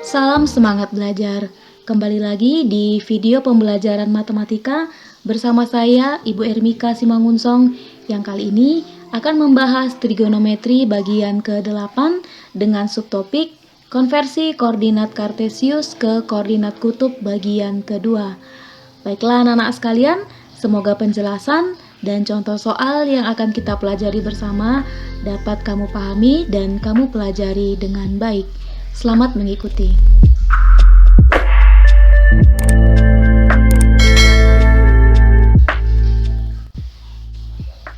Salam semangat belajar. Kembali lagi di video pembelajaran matematika bersama saya Ibu Ermika Simangunsong yang kali ini akan membahas trigonometri bagian ke-8 dengan subtopik konversi koordinat kartesius ke koordinat kutub bagian kedua. Baiklah anak-anak sekalian, semoga penjelasan dan contoh soal yang akan kita pelajari bersama dapat kamu pahami dan kamu pelajari dengan baik. Selamat mengikuti.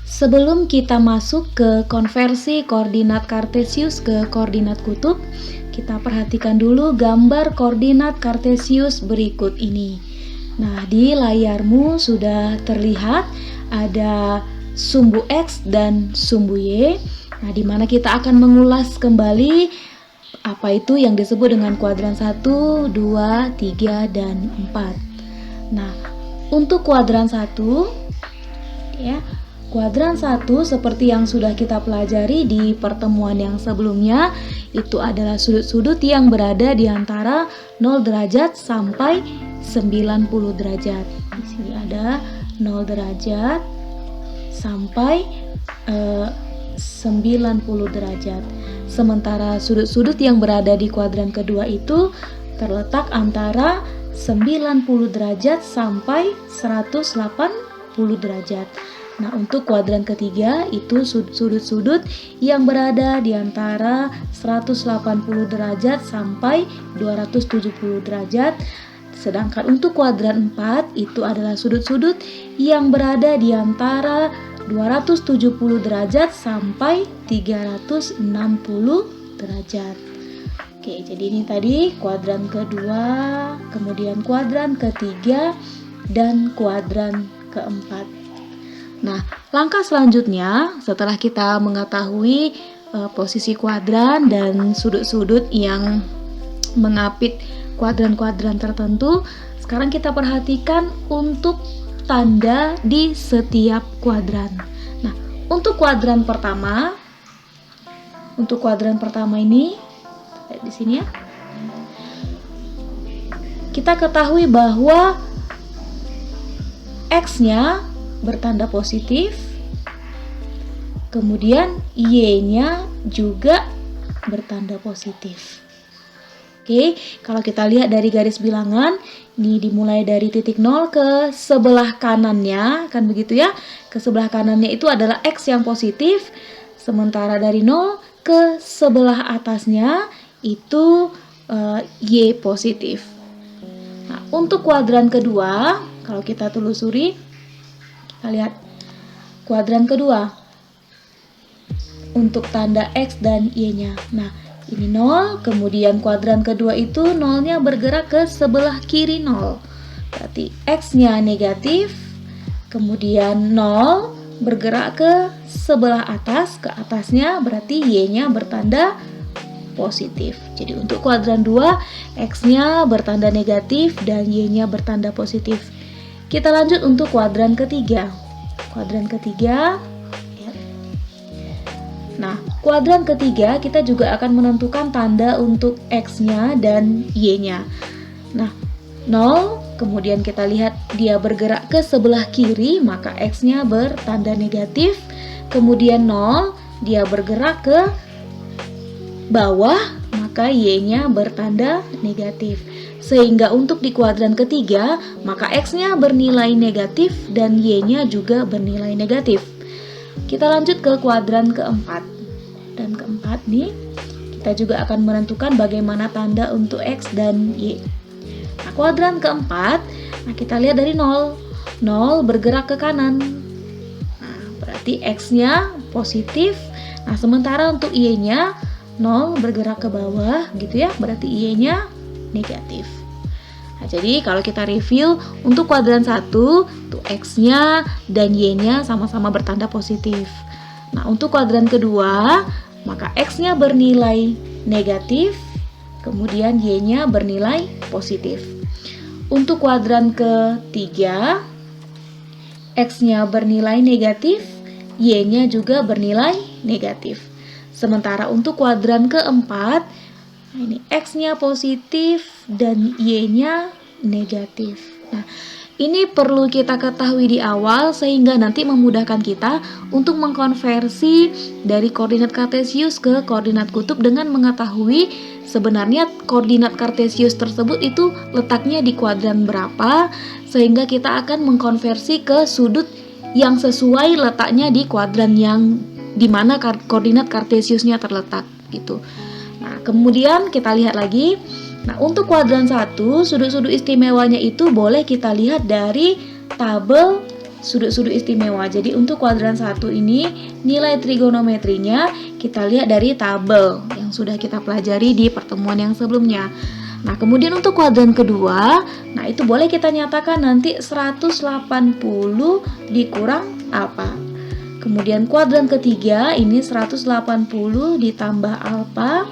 Sebelum kita masuk ke konversi koordinat kartesius ke koordinat kutub, kita perhatikan dulu gambar koordinat kartesius berikut ini. Nah, di layarmu sudah terlihat ada sumbu X dan sumbu Y. Nah, di mana kita akan mengulas kembali apa itu yang disebut dengan kuadran 1, 2, 3, dan 4. Nah, untuk kuadran 1 ya, kuadran 1 seperti yang sudah kita pelajari di pertemuan yang sebelumnya, itu adalah sudut-sudut yang berada di antara 0 derajat sampai 90 derajat. Di sini ada 0 derajat sampai 90 derajat. Sementara sudut-sudut yang berada di kuadran kedua itu terletak antara 90 derajat sampai 180 derajat. Nah, untuk kuadran ketiga itu sudut-sudut yang berada di antara 180 derajat sampai 270 derajat. Sedangkan untuk kuadran 4 itu adalah sudut-sudut yang berada di antara 270 derajat sampai 360 derajat. Oke, jadi ini tadi kuadran kedua, kemudian kuadran ketiga, dan kuadran keempat. Nah, langkah selanjutnya setelah kita mengetahui posisi kuadran dan sudut-sudut yang mengapit kuadran-kuadran tertentu, sekarang kita perhatikan untuk tanda di setiap kuadran. Nah, untuk kuadran pertama ini lihat di sini ya. Kita ketahui bahwa X-nya bertanda positif, kemudian Y-nya juga bertanda positif. Oke, kalau kita lihat dari garis bilangan, ini dimulai dari titik 0 ke sebelah kanannya, kan begitu ya? Ke sebelah kanannya itu adalah X yang positif, sementara dari 0 ke sebelah atasnya itu Y positif. Nah, untuk kuadran kedua, kalau kita telusuri, kita lihat kuadran kedua untuk tanda X dan Y-nya. Nah, ini 0, kemudian kuadran kedua itu 0-nya bergerak ke sebelah kiri 0. Berarti X-nya negatif, kemudian 0 bergerak ke sebelah atas, ke atasnya berarti Y-nya bertanda positif. Jadi untuk kuadran 2, X-nya bertanda negatif dan Y-nya bertanda positif. Kita lanjut untuk kuadran ketiga. Kuadran ketiga, nah, kuadran ketiga kita juga akan menentukan tanda untuk X-nya dan Y-nya. Nah, 0, kemudian kita lihat dia bergerak ke sebelah kiri, maka X-nya bertanda negatif. Kemudian 0, dia bergerak ke bawah, maka Y-nya bertanda negatif. Sehingga untuk di kuadran ketiga, maka X-nya bernilai negatif dan Y-nya juga bernilai negatif. Kita lanjut ke kuadran keempat. Dan keempat nih, kita juga akan menentukan bagaimana tanda untuk X dan Y. Nah, kuadran keempat, nah kita lihat dari 0. 0 bergerak ke kanan. Nah, berarti X-nya positif. Nah, sementara untuk Y-nya 0 bergerak ke bawah, gitu ya. Berarti Y-nya negatif. Nah, jadi kalau kita review untuk kuadran 1, tuh X-nya dan Y-nya sama-sama bertanda positif. Nah, untuk kuadran kedua, maka X-nya bernilai negatif, kemudian Y-nya bernilai positif. Untuk kuadran ketiga, X-nya bernilai negatif, Y-nya juga bernilai negatif. Sementara untuk kuadran keempat, Nah, ini X-nya positif dan Y-nya negatif. Nah, ini perlu kita ketahui di awal sehingga nanti memudahkan kita untuk mengkonversi dari koordinat kartesius ke koordinat kutub dengan mengetahui sebenarnya koordinat kartesius tersebut itu letaknya di kuadran berapa, sehingga kita akan mengkonversi ke sudut yang sesuai letaknya di kuadran yang dimana koordinat kartesiusnya terletak gitu. Nah, kemudian kita lihat lagi. Nah, untuk kuadran 1, sudut-sudut istimewanya itu boleh kita lihat dari tabel sudut-sudut istimewa. Jadi untuk kuadran 1 ini nilai trigonometrinya kita lihat dari tabel yang sudah kita pelajari di pertemuan yang sebelumnya. Nah, kemudian untuk kuadran kedua, nah itu boleh kita nyatakan nanti 180 dikurang apa. Kemudian kuadran ketiga ini 180 ditambah alfa.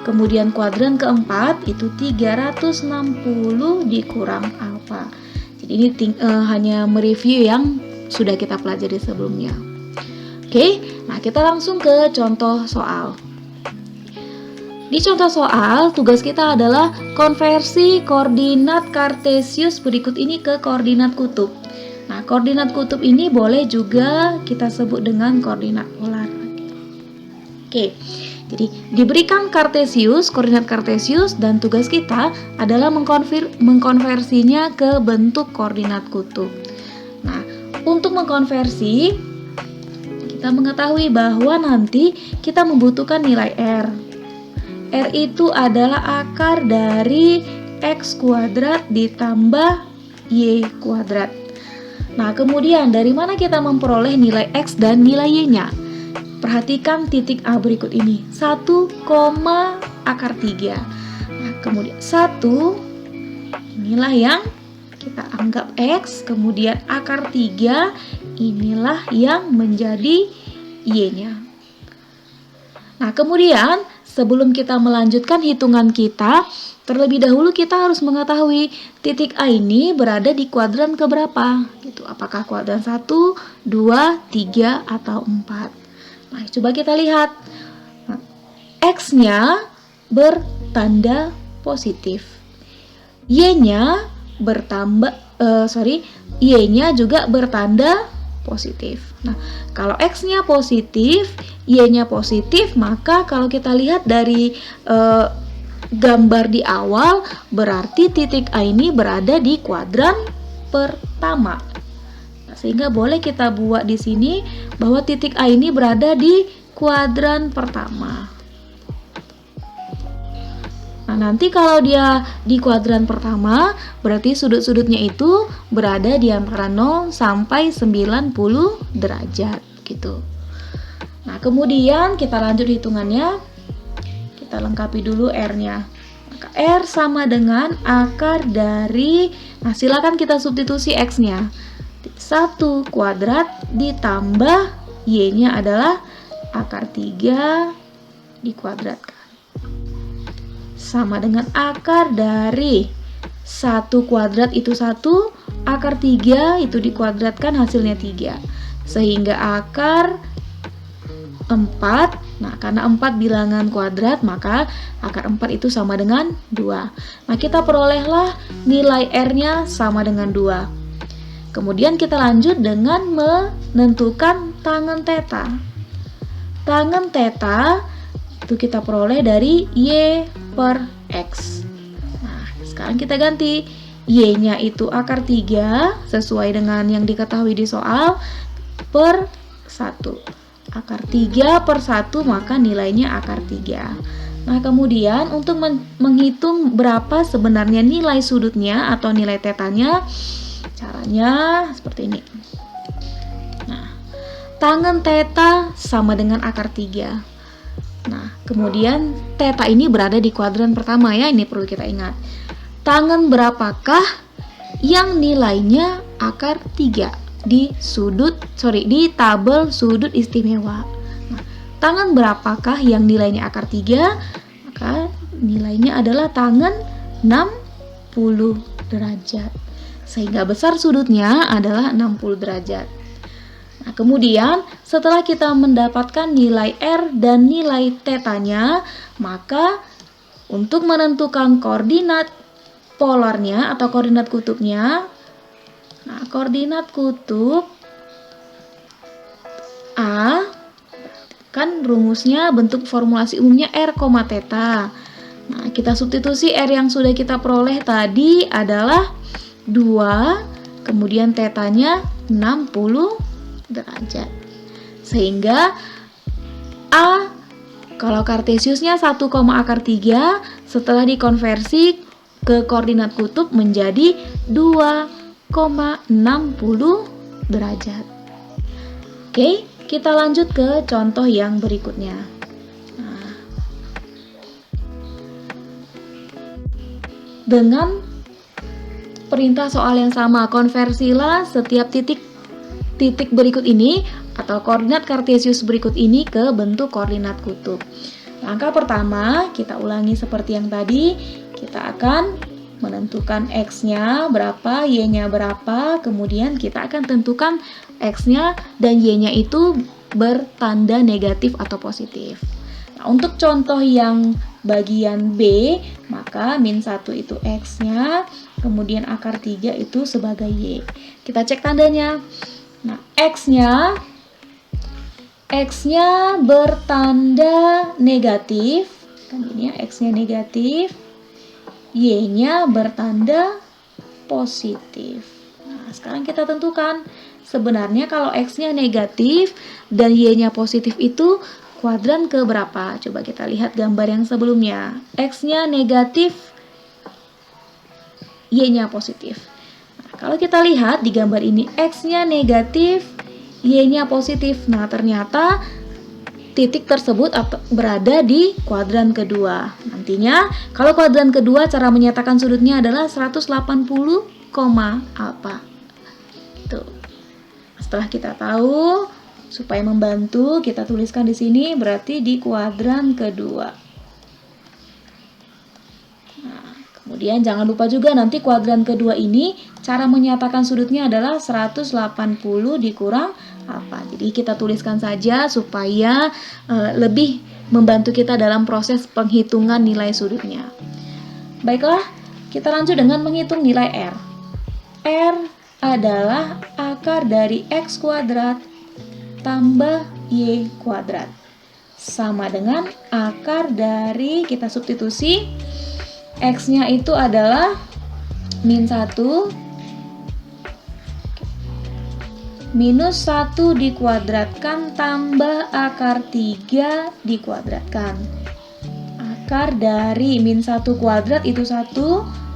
Kemudian kuadran keempat itu 360 dikurang alfa. Jadi ini hanya mereview yang sudah kita pelajari sebelumnya. Oke, nah kita langsung ke contoh soal. Di contoh soal, tugas kita adalah konversi koordinat kartesius berikut ini ke koordinat kutub. Nah, koordinat kutub ini boleh juga kita sebut dengan koordinat polar. Oke. Jadi diberikan kartesius, koordinat kartesius, dan tugas kita adalah mengkonversinya ke bentuk koordinat kutub. Nah, untuk mengkonversi, kita mengetahui bahwa nanti kita membutuhkan nilai R. R itu adalah akar dari X kuadrat ditambah Y kuadrat. Nah, kemudian dari mana kita memperoleh nilai X dan nilai Y-nya? Perhatikan titik A berikut ini, 1, akar 3. Nah, kemudian 1, inilah yang kita anggap X, kemudian akar 3, inilah yang menjadi Y-nya. Nah, kemudian sebelum kita melanjutkan hitungan kita, terlebih dahulu kita harus mengetahui titik A ini berada di kuadran keberapa. Gitu. Apakah kuadran 1, 2, 3, atau 4. Nah, coba kita lihat. X-nya bertanda positif. Y-nya Y-nya juga bertanda positif. Nah, kalau X-nya positif, Y-nya positif, maka kalau kita lihat dari gambar di awal, berarti titik A ini berada di kuadran pertama. Sehingga boleh kita buat di sini bahwa titik A ini berada di kuadran pertama. Nah, nanti kalau dia di kuadran pertama, berarti sudut-sudutnya itu berada di antara 0 sampai 90 derajat gitu. Nah, kemudian kita lanjut hitungannya. Kita lengkapi dulu R-nya. Maka R sama dengan akar dari, nah silakan kita substitusi X-nya. 1 kuadrat ditambah Y-nya adalah akar 3 dikuadratkan. Sama dengan akar dari 1 kuadrat itu 1, akar 3 itu dikuadratkan hasilnya 3. Sehingga akar 4, nah karena 4 bilangan kuadrat maka akar 4 itu sama dengan 2. Nah, kita perolehlah nilai R-nya sama dengan 2. Kemudian kita lanjut dengan menentukan tangen theta. Tangen theta itu kita peroleh dari Y per X. Nah, sekarang kita ganti. Y-nya itu akar 3 sesuai dengan yang diketahui di soal per 1. Akar 3 per 1 maka nilainya akar 3. Nah, kemudian untuk menghitung berapa sebenarnya nilai sudutnya atau nilai tetanya, caranya seperti ini. Nah, tangen theta sama dengan akar 3. Nah, kemudian theta ini berada di kuadran pertama ya, ini perlu kita ingat. Tangen berapakah yang nilainya akar 3 di tabel sudut istimewa. Nah, tangen berapakah yang nilainya akar 3? Maka nilainya adalah tangen 60 derajat. Sehingga besar sudutnya adalah 60 derajat. Nah, kemudian setelah kita mendapatkan nilai R dan nilai tetanya, maka Untuk menentukan koordinat polarnya atau koordinat kutubnya, nah koordinat kutub A, kan rumusnya bentuk formulasi umumnya R, theta. Nah, kita substitusi R yang sudah kita peroleh tadi adalah 2, kemudian tetanya 60 derajat. Sehingga A, kalau kartesiusnya 1,3, setelah dikonversi ke koordinat kutub menjadi 2,60 derajat. Oke, kita lanjut ke contoh yang berikutnya. Nah, dengan perintah soal yang sama, konversilah setiap titik berikut ini atau koordinat kartesius berikut ini ke bentuk koordinat kutub. Langkah pertama, kita ulangi seperti yang tadi. Kita akan menentukan X-nya berapa, Y-nya berapa, kemudian kita akan tentukan X-nya dan Y-nya itu bertanda negatif atau positif. Nah, untuk contoh yang bagian B, maka min 1 itu X-nya, kemudian akar 3 itu sebagai Y. Kita cek tandanya. Nah, X-nya bertanda negatif, kan ini ya, X-nya negatif, Y-nya bertanda positif. Nah, sekarang kita tentukan. Sebenarnya kalau X-nya negatif dan Y-nya positif itu kuadran ke berapa? Coba kita lihat gambar yang sebelumnya. X-nya negatif, Y-nya positif. Nah, kalau kita lihat di gambar ini, X-nya negatif, Y-nya positif. Nah, ternyata titik tersebut berada di kuadran kedua. Nantinya, kalau kuadran kedua, cara menyatakan sudutnya adalah 180, apa? Tuh. Setelah kita tahu, supaya membantu, kita tuliskan di sini berarti di kuadran kedua. Nah, kemudian jangan lupa juga nanti kuadran kedua ini cara menyatakan sudutnya adalah 180 dikurang apa. Jadi kita tuliskan saja supaya lebih membantu kita dalam proses penghitungan nilai sudutnya. Baiklah, kita lanjut dengan menghitung nilai R. R adalah akar dari X kuadrat tambah Y kuadrat. Sama dengan akar dari, kita substitusi, X-nya itu adalah min 1 minus 1 dikuadratkan tambah akar 3 dikuadratkan. Akar dari min 1 kuadrat itu 1,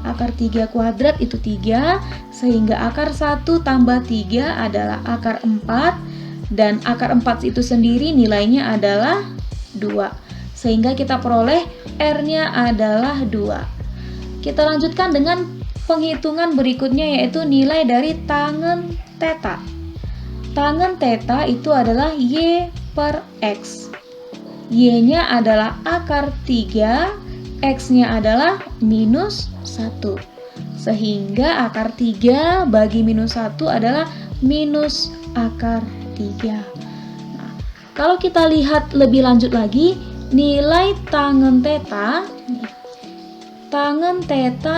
akar 3 kuadrat itu 3, sehingga akar 1 tambah 3 adalah akar 4, dan akar 4 itu sendiri nilainya adalah 2. Sehingga kita peroleh R-nya adalah 2. Kita lanjutkan dengan penghitungan berikutnya, yaitu nilai dari tangen theta. Tangen theta itu adalah Y per X. Y-nya adalah akar 3, X-nya adalah minus 1. Sehingga akar 3 bagi minus 1 adalah minus akar 3. Nah, kalau kita lihat lebih lanjut lagi, nilai tangen theta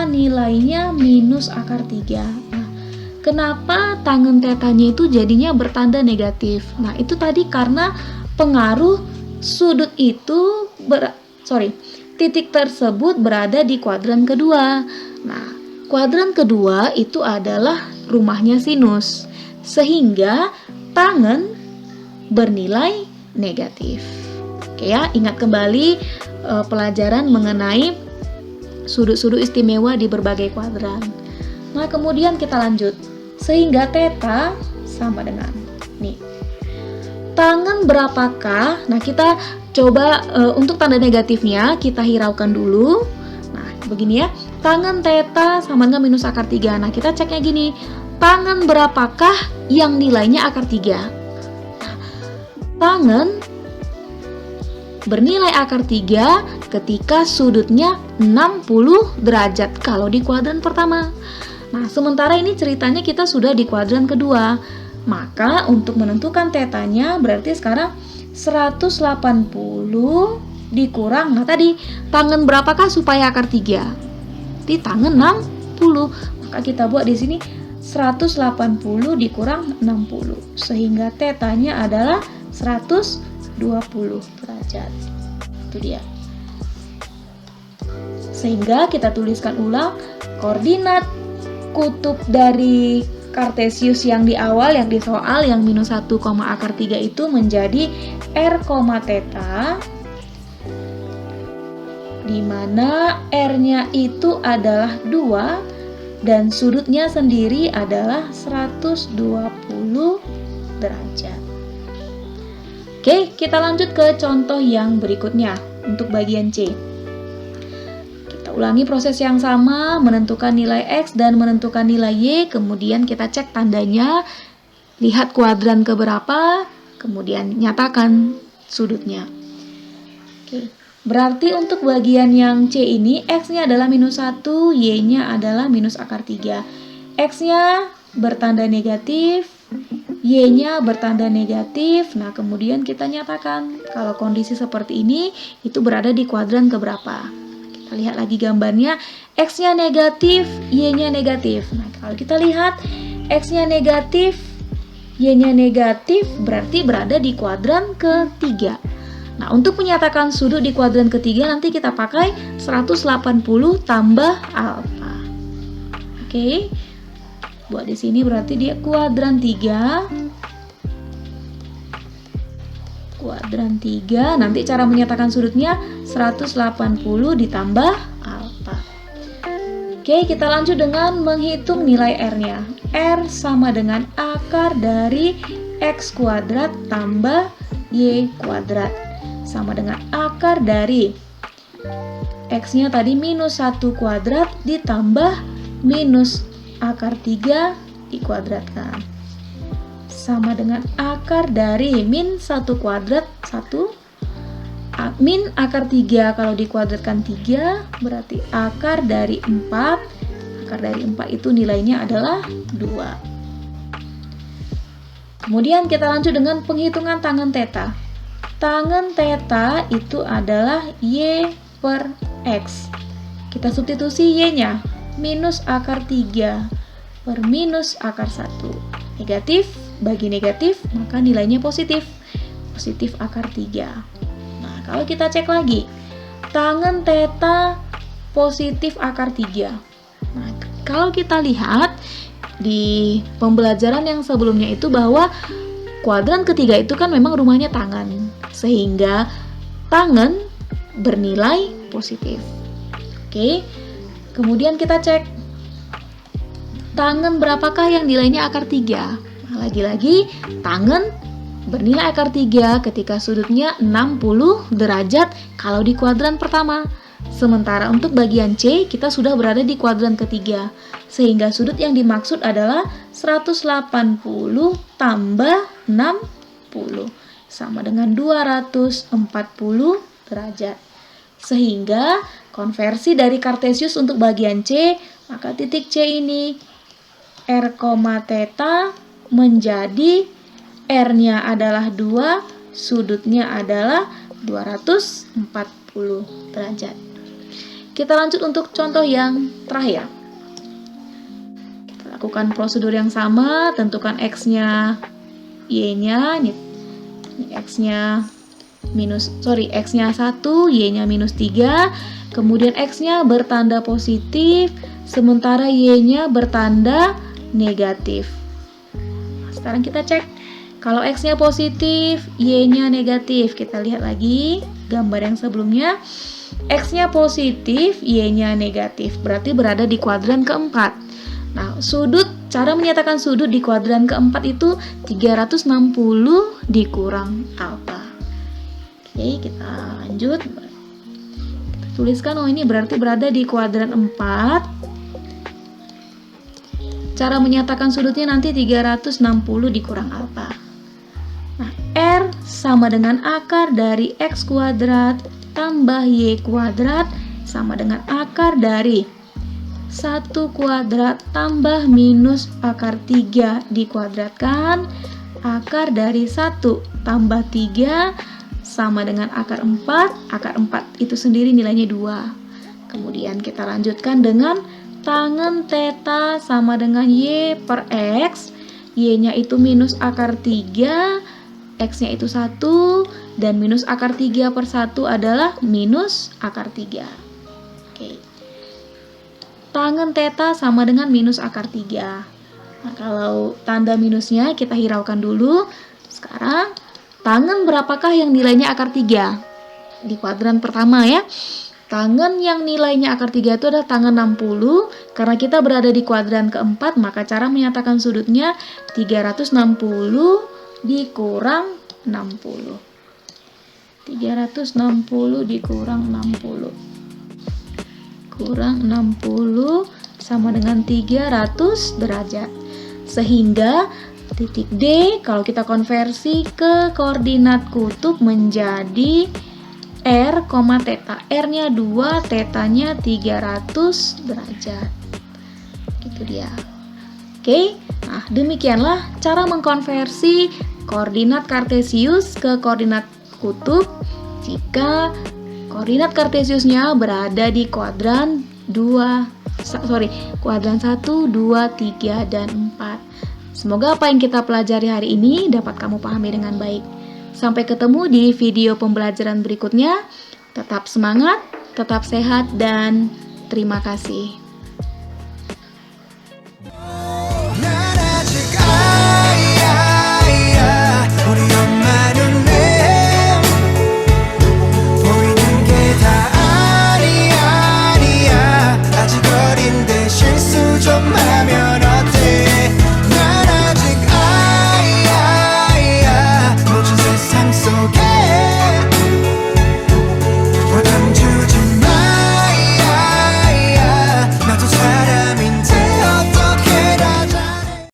nilainya minus akar 3. Nah, kenapa tangen tetanya itu jadinya bertanda negatif? Nah, itu tadi karena pengaruh sudut itu titik tersebut berada di kuadran kedua. Nah, kuadran kedua itu adalah rumahnya sinus, sehingga tangen bernilai negatif. Oke ya, ingat kembali pelajaran mengenai sudut-sudut istimewa di berbagai kuadran. Nah, kemudian kita lanjut. Sehingga theta sama dengan nih. Tangen berapakah? Nah, kita coba untuk tanda negatifnya kita hiraukan dulu. Nah, begini ya. Tangen theta sama dengan minus akar 3. Nah, kita ceknya gini. Tangen berapakah yang nilainya akar 3? Nah, tangen bernilai akar 3 ketika sudutnya 60 derajat kalau di kuadran pertama. Nah, sementara ini ceritanya kita sudah di kuadran kedua. Maka untuk menentukan tetanya berarti sekarang 180 dikurang, nah tadi tangen berapakah supaya akar 3? Di tangen 60. Maka kita buat di sini 180 dikurang 60 sehingga tetanya adalah 120 derajat. Itu dia. Sehingga kita tuliskan ulang koordinat kutub dari Kartesius yang di awal, yang di soal, yang minus 1, akar 3 itu menjadi R, theta, di mana R-nya itu adalah 2 dan sudutnya sendiri adalah 120 derajat. Oke, kita lanjut ke contoh yang berikutnya untuk bagian C. Ulangi proses yang sama, menentukan nilai X dan menentukan nilai Y, kemudian kita cek tandanya, lihat kuadran keberapa, kemudian nyatakan sudutnya. Oke, berarti untuk bagian yang C ini, X-nya adalah minus 1, Y-nya adalah minus akar 3. X-nya bertanda negatif, Y-nya bertanda negatif, nah kemudian kita nyatakan kalau kondisi seperti ini, itu berada di kuadran keberapa. Lihat lagi gambarnya, X-nya negatif, Y-nya negatif. Nah, kalau kita lihat X-nya negatif, Y-nya negatif, berarti berada di kuadran ketiga. Nah, untuk menyatakan sudut di kuadran ketiga, nanti kita pakai 180 tambah alfa. Oke, buat di sini berarti dia kuadran 3. Kuadran 3, nanti cara menyatakan sudutnya 180 ditambah alfa. Oke, kita lanjut dengan menghitung nilai R-nya. R sama dengan akar dari X kuadrat tambah Y kuadrat. Sama dengan akar dari X-nya tadi minus 1 kuadrat ditambah minus akar 3 dikuadratkan. Sama dengan akar dari min 1 kuadrat 1 min akar 3 kalau dikuadratkan 3 berarti akar dari 4. Akar dari 4 itu nilainya adalah 2. Kemudian kita lanjut dengan penghitungan tangen theta. Tangen theta itu adalah Y per X. Kita substitusi Y-nya minus akar 3 per minus akar 1. Negatif bagi negatif, maka nilainya positif. Positif akar 3. Nah, kalau kita cek lagi, tangen theta positif akar 3. Nah, kalau kita lihat di pembelajaran yang sebelumnya itu bahwa kuadran ketiga itu kan memang rumahnya tangan. Sehingga tangen bernilai positif. Oke. Kemudian kita cek tangen berapakah yang nilainya akar 3? Lagi-lagi tangen bernilai akar 3 ketika sudutnya 60 derajat kalau di kuadran pertama. Sementara untuk bagian C kita sudah berada di kuadran ketiga. Sehingga sudut yang dimaksud adalah 180 tambah 60 sama dengan 240 derajat. Sehingga konversi dari Kartesius untuk bagian C, maka titik C ini R, theta menjadi R-nya adalah 2, sudutnya adalah 240 derajat. Kita lanjut untuk contoh yang terakhir. Kita lakukan prosedur yang sama, tentukan X-nya, Y-nya, ini X-nya X-nya 1, Y-nya minus 3, kemudian X-nya bertanda positif, sementara Y-nya bertanda negatif. Sekarang kita cek, kalau X-nya positif, Y-nya negatif. Kita lihat lagi gambar yang sebelumnya. X-nya positif, Y-nya negatif. Berarti berada di kuadran keempat. Nah, cara menyatakan sudut di kuadran keempat itu 360 dikurang alfa. Oke, kita lanjut. Kita tuliskan, ini berarti berada di kuadran 4. Cara menyatakan sudutnya nanti 360 dikurang alfa. Nah, R sama dengan akar dari X kuadrat tambah Y kuadrat sama dengan akar dari 1 kuadrat tambah minus akar 3 dikuadratkan. Akar dari 1 tambah 3 sama dengan akar 4. Akar 4 itu sendiri nilainya 2. Kemudian kita lanjutkan dengan tangen theta sama dengan Y per X. Y-nya itu minus akar 3, X-nya itu 1, dan minus akar 3 per 1 adalah minus akar 3. Oke. Tangen theta sama dengan minus akar 3. Nah, kalau tanda minusnya kita hiraukan dulu. Sekarang, tangen berapakah yang nilainya akar 3? Di kuadran pertama ya. Tangen yang nilainya akar 3 itu adalah tangen 60. Karena kita berada di kuadran keempat, maka cara menyatakan sudutnya 360 dikurang 60. 360 dikurang 60. Kurang 60 sama dengan 300 derajat. Sehingga titik D kalau kita konversi ke koordinat kutub menjadi R, theta. R-nya 2, theta-nya 300 derajat. Gitu dia. Oke, nah demikianlah cara mengkonversi koordinat kartesius ke koordinat kutub jika koordinat kartesiusnya berada di kuadran 1, 2, 3, dan 4. Semoga apa yang kita pelajari hari ini dapat kamu pahami dengan baik. Sampai ketemu di video pembelajaran berikutnya. Tetap semangat, tetap sehat, dan terima kasih. 모든 세상 속에